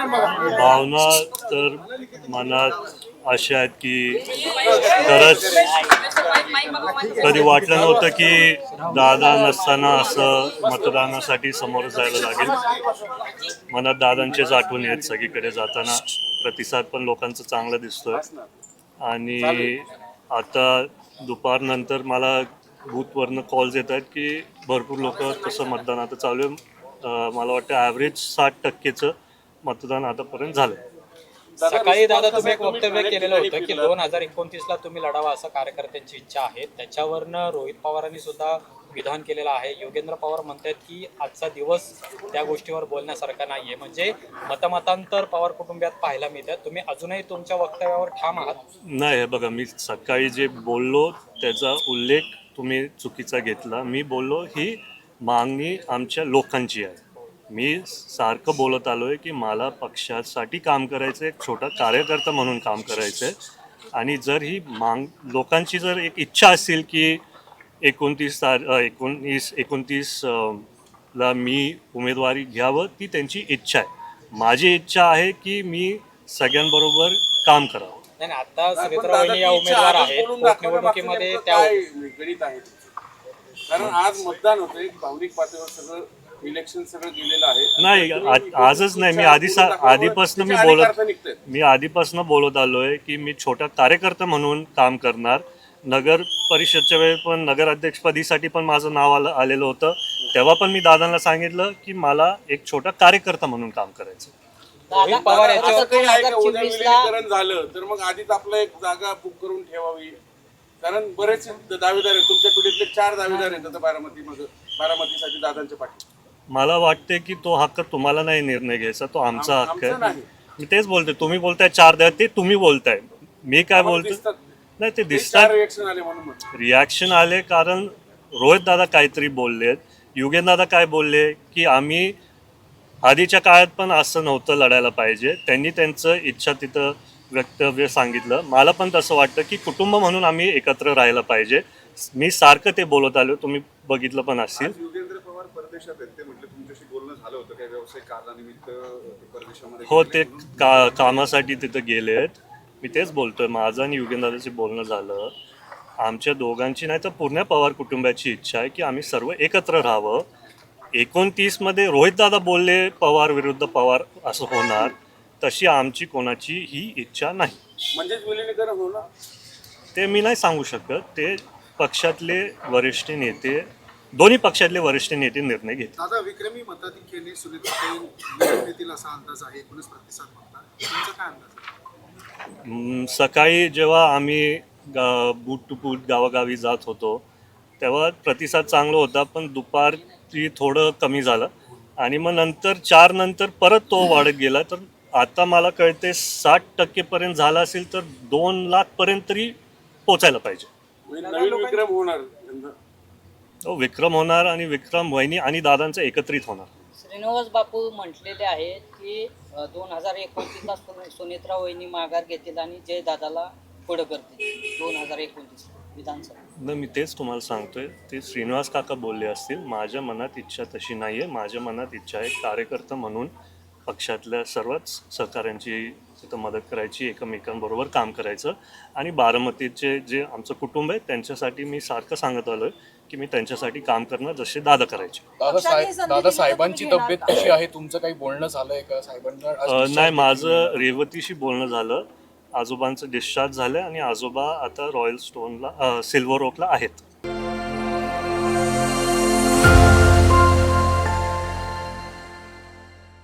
भावना तर मनात अशा आहेत की खरंच कधी वाटलं नव्हतं की दादा नसताना असं मतदानासाठी समोर जायला लागेल. मनात दादांचेच आठवणी आहेत सगळीकडे जाताना. प्रतिसाद पण लोकांचा चांगला दिसतोय आणि आता दुपारनंतर मला बूथवरनं कॉल्स येत आहेत की भरपूर लोक तसं मतदान आता चालू आहे. मला वाटतं ॲव्हरेज 60% मतदान आतापर्यंत झालं. सकाळी दादा तुम्ही एक वक्तव्य केलेलं होतं की 2029ला तुम्ही लढावा असं कार्यकर्त्यांची इच्छा आहे. त्याच्यावरनं रोहित पवारांनी सुद्धा विधान केलेलं आहे. योगेंद्र पवार म्हणतात की आजचा दिवस त्या गोष्टीवर बोलण्यासारखा नाहीये. म्हणजे मतमतांतर पवार कुटुंबियात पाहायला मिळतात. तुम्ही अजूनही तुमच्या वक्तव्यावर ठाम आहात? नाही, हे बघा, मी सकाळी जे बोललो त्याचा उल्लेख तुम्ही चुकीचा घेतला. मी बोललो ही मागणी आमच्या लोकांची आहे. मी सारखं बोलत आलो आहे की मला पक्षासाठी काम करायचं आहे, एक छोटा कार्यकर्ता म्हणून काम करायचं आहे. आणि जर ही लोकांची जर एक इच्छा असेल की 29 ला मी उमेदवारी घ्यावं, ती त्यांची इच्छा आहे. माझी इच्छा आहे की मी सगळ्यांबरोबर काम करावं. नाही, आता सुनेत्रा वहिनी या उमेदवार आहेत. निवडणुकीमध्ये त्या गणित आहे, कारण आज मतदान होतं, एक भावनिक पातळीवर सगळं इलेक्शन सगळं गेलेलं आहे. नाही, आजच नाही, मी आधीपासून बोलत आलोय की मी छोटा कार्यकर्ता म्हणून काम करणार. नगर परिषदच्या वेळी पण नगराध्यक्षपदीसाठी पण माझं नाव आलेलं होतं. तेव्हा पण मी दादांना सांगितलं की मला एक छोटा कार्यकर्ता म्हणून काम करायचं. रोहित पवार विलीनीकरण झालं तर मग आधीच आपलं एक जागा बुक करून ठेवावी, कारण बरेच दावेदार आहेत. तुमच्या पिढीतले 4 दावेदार आहेत आता बारामतीसाठी दादांच्या पाठी. मला वाटते की तो हक्क तुम्हाला नाही निर्णय घ्यायचा, तो आमचा हक्क आहे. मी तेच बोलतोय. तुम्ही बोलताय 4 द्या, ते तुम्ही बोलताय. मी काय बोलतो नाही, ते दिसतात. रिॲक्शन आले कारण रोहित दादा काहीतरी बोललेत. युगेंद्र दादा काय बोलले की आम्ही आधीच्या काळात पण असं नव्हतं लढायला पाहिजे. त्यांनी त्यांचं इच्छा तिथं वक्तव्य सांगितलं. मला पण तसं वाटतं की कुटुंब म्हणून आम्ही एकत्र राहायला पाहिजे. मी सारखं ते बोलत आलो, तुम्ही बघितलं पण असेल. योगेंद्र पवार परदेशात आहेत, ते म्हटले तुमच्याशी बोलणं झालं होतं काही व्यावसायिक कारणानिमित्त परदेशामध्ये? हो, ते कामासाठी तिथं गेले आहेत. मी तेच बोलतोय, माझं आणि युगेंद्रचं बोलणं झालं. आमच्या दोघांची नाही तर पूर्ण पवार कुटुंबाची इच्छा आहे की आम्ही सर्व एकत्र राहावं. 29मध्ये रोहितदादा बोलले पवार विरुद्ध पवार असं होणार, तशी आमची कोणाची ही इच्छा नाही. म्हणजेच विलीनीकरण होणार ते मी नाही सांगू शकत. ते पक्षातले वरिष्ठ नेते, दोन्ही पक्षातले वरिष्ठ नेते निर्णय घेतील. दादा, विक्रमी मताधिक्याने सुनेत्राताई येतील असा अंदाज आहे. 19 प्रतिसाद म्हणतात, तुमचा काय अंदाज? सकाळी जेव्हा आम्ही बूथ टू बूथ गावागावी जात होतो तेव्हा प्रतिसाद चांगला होता, पण दुपारी थोडं कमी झालं आणि मग नंतर 4 नंतर परत तो वाढत गेला. तर आता मला कळते 60% पर्यंत झाला असेल तर 2 लाखपर्यंत तरी पोचायला पाहिजे. नवीन विक्रम होणार. तो विक्रम होणार आणि विक्रम वहिनी आणि दादांचं एकत्रित होणार. श्रीनिवास बापू म्हटलेले आहेत की 2029ला सुनेत्रा वहिनी माघार घेतील आणि जय दादाला पुढं करतील 2029 विधानसभा. मी तेच तुम्हाला सांगतोय, ते श्रीनिवास काका बोलले असतील. माझ्या मनात इच्छा तशी नाही आहे. माझ्या मनात इच्छा आहे कार्यकर्ता म्हणून पक्षातल्या सर्वच सहकाऱ्यांची तिथं मदत करायची, एकमेकांबरोबर काम करायचं. आणि बारामतीचे जे आमचं कुटुंब आहे त्यांच्यासाठी मी सारखं सांगत आलो आहे की मी त्यांच्यासाठी काम करणार जसे दादा करायचे. दादा साहेबांची तब्येत कशी आहे? तुमचं काही बोलणं झालंय का साहेबांना? नाही, माझं रेवतीशी बोलणं झालं. आजोबांचं डिस्चार्ज झालं आणि आजोबा आता रॉयल स्टोनला सिल्वर ओकला आहेत.